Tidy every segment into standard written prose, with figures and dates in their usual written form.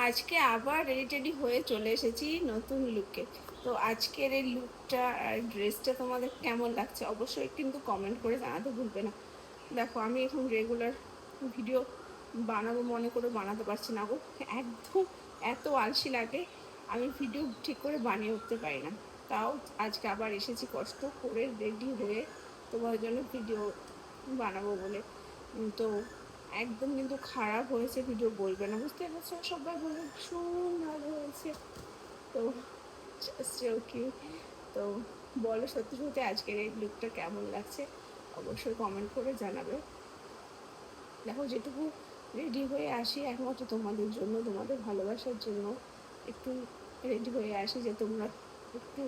আজকে আবার ready teddy হয়ে চলে এসেছি নতুন লুকে। তো আজকের এই লুকটা আর ড্রেসটা তোমাদের কেমন লাগছে অবশ্যই কিন্তু কমেন্ট করে জানাতে ভুলবে না। দেখো, আমি এখন রেগুলার ভিডিও বানাবো মনে করে বানাতে পারছি না গো, একদম এত আলসি লাগে, আমি ভিডিও ঠিক করে বানিয়ে উঠতে পারি না। তাও আজকে আবার এসেছি কষ্ট করে রেডি হয়ে তোমার জন্য ভিডিও বানাবো বলে। তো একদম কিন্তু খারাপ হয়েছে ভিডিও বলবে না, বুঝতে পারছো? সবাই বলবে ভীষণ ভালো হয়েছে। তো কি, তো বলো সত্যি সত্যি আজকের এই লুকটা কেমন লাগছে অবশ্যই কমেন্ট করে জানাবে। দেখো, যেটুকু রেডি হয়ে আসি একমাত্র তোমাদের জন্য, তোমাদের ভালোবাসার জন্য একটু রেডি হয়ে আসি, যে তোমরা একটু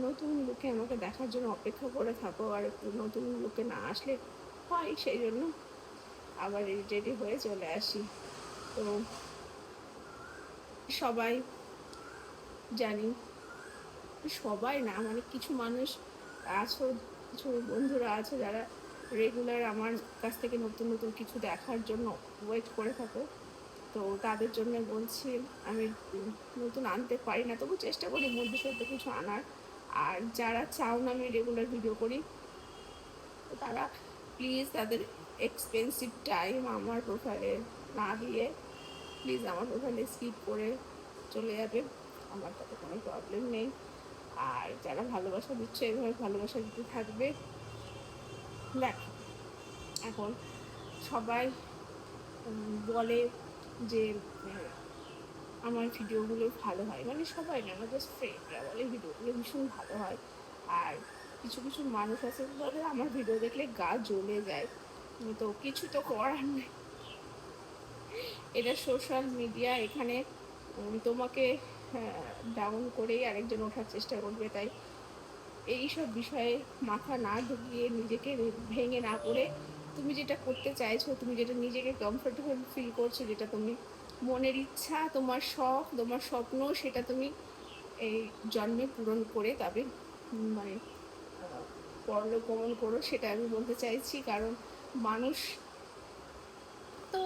নতুন লুকে আমাকে দেখার জন্য অপেক্ষা করে থাকো। আর একটু নতুন লুকে না আসলে হয়, সেই জন্য আবার রেডি হয়ে চলে আসি। তো সবাই জানি, সবাই না মানে কিছু মানুষ আছো, কিছু বন্ধুরা আছে যারা রেগুলার আমার কাছ থেকে নতুন নতুন কিছু দেখার জন্য ওয়েট করে থাকো। তো তাদের জন্য বলছি, আমি নতুন আনতে পারি না, তবু চেষ্টা করি মধ্যে সত্যি কিছু আনার। আর যারা চাও না আমি রেগুলার ভিডিও করি, তো তারা প্লিজ তাদের এক্সপেন্সিভ টাইম আমার প্রোফাইলে না দিয়ে প্লিজ আমার প্রোফাইলে স্কিপ করে চলে যাবে, আমার তাতে কোনো প্রবলেম নেই। আর যারা ভালোবাসা দিচ্ছে এভাবে ভালোবাসা দিতে থাকবে। দেখ, এখন সবাই বলে যে আমার ভিডিওগুলো ভালো হয়, মানে সবাই না, আমার জাস্ট ফ্রেন্ডরা বলে ভিডিওগুলো ভীষণ ভালো হয়। আর কিছু কিছু মানুষ আছে বলে আমার ভিডিও দেখলে গা জ্বলে যায়। তো কিছু তো করার নেই, এটা সোশ্যাল মিডিয়া, এখানে তোমাকে ডাউন করেই আরেকজন ওঠার চেষ্টা করবে। তাই এই সব বিষয়ে মাথা না ঢুকিয়ে, নিজেকে ভেঙে না পড়ে, তুমি যেটা করতে চাইছো, তুমি যেটা নিজেকে কমফোর্টেবল ফিল করছো, যেটা তুমি মনের ইচ্ছা, তোমার শখ, তোমার স্বপ্ন, সেটা তুমি এই জন্মে পূরণ করে তবে মানে পরলোক গমন করো, সেটা আমি বলতে চাইছি। কারণ মানুষ তো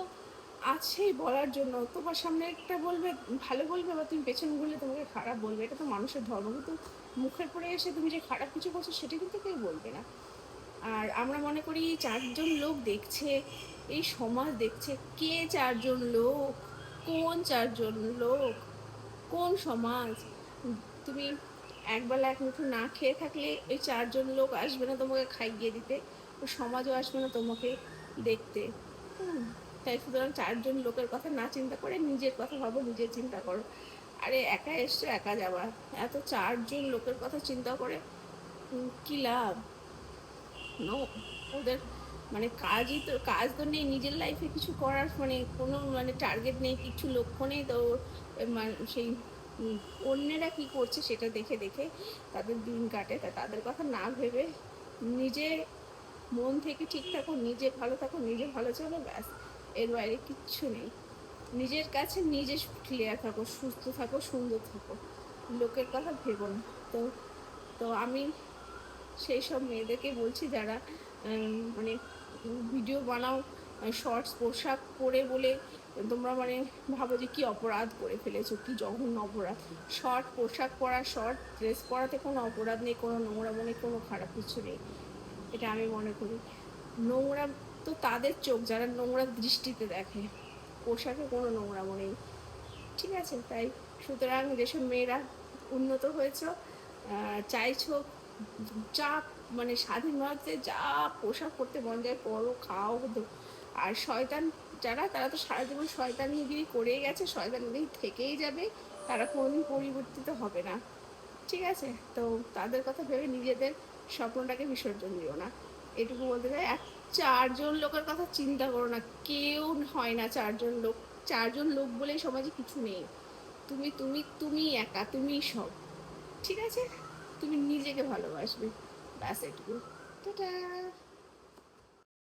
আছেই বলার জন্য, তোমার সামনে একটা বলবে ভালো বলবে, বা তুমি পেছন ঘুরলে তোমাকে খারাপ বলবে, এটা তো মানুষের ধর্ম। কিন্তু মুখের পরে এসে তুমি যে খারাপ কিছু করছো সেটা কিন্তু কেউ বলবে না। আর আমরা মনে করি চারজন লোক দেখছে, এই সমাজ দেখছে, কে চারজন লোক? কোন চারজন লোক? কোন সমাজ? তুমি একবেলা এক মুঠো না খেয়ে থাকলে ওই চারজন লোক আসবে না তোমাকে খাইয়ে দিতে, ও সমাজও আসবে না তোমাকে দেখতে। তাই সুতরাং চারজন লোকের কথা না চিন্তা করে নিজের কথা ভাবো, নিজের চিন্তা করো। আরে একা এসছো একা যাবা, এত চারজন লোকের কথা চিন্তা করে কি লাভ? নো, ওদের মানে কাজ তো নেই নিজের লাইফে কিছু করার, মানে কোনো মানে টার্গেট নেই, কিছু লক্ষ্য নেই। তো সেই অন্যেরা কি করছে সেটা দেখে দেখে তাদের দিন কাটে। তা তাদের কথা না ভেবে নিজে মন থেকে ঠিক থাকো, নিজে ভালো থাকো, নিজে ভালো চলো, ব্যাস, এর বাইরে কিচ্ছু নেই। নিজের কাছে নিজে ক্লিয়ার থাকো, সুস্থ থাকো, সুন্দর থাকো, লোকের কথা ভেবো না। তো তো আমি সেই সব মেয়েদেরকে বলছি যারা মানে ভিডিও বানাও শর্টস পোশাক পরে বলে তোমরা মানে ভাবো যে কী অপরাধ করে ফেলেছো, কী জঘন্য অপরাধ। শর্ট পোশাক পরা, শর্ট ড্রেস পরাতে কোনো অপরাধ নেই, কোনো নোংরামো নেই, কোনো খারাপ কিছু নেই, এটা আমি মনে করি। নোংরা তো তাদের চোখ যারা নোংরা দৃষ্টিতে দেখে, পোশাকে কোনো নোংরামো নেই, ঠিক আছে? তাই সুতরাং যেসব মেয়েরা উন্নত হয়েছ, চাইছো যা মানে স্বাধীনভাবে যা পোশাক পরতে মন যায় পরো, খাও। আর শয়তান যারা, তারা তো সারা জীবন শয়তানিগিরি করেই গেছে, শয়তানিগিরি থেকেই যাবে, তারা কোনোদিন পরিবর্তিত হবে না, ঠিক আছে? তো তাদের কথা ভেবে নিজেদের স্বপ্নটাকে বিসর্জন দিও না, এটুকু বলতে চাই। আর চারজন লোকের কথা চিন্তা করো না, কেউ হয় না চারজন লোক। চারজন লোক বলে সমাজে কিছু নেই, তুমি তুমি তুমি একা, তুমি সব, ঠিক আছে? তুমি নিজেকে ভালোবাসবে, ব্যাস এটুকু। টাটা।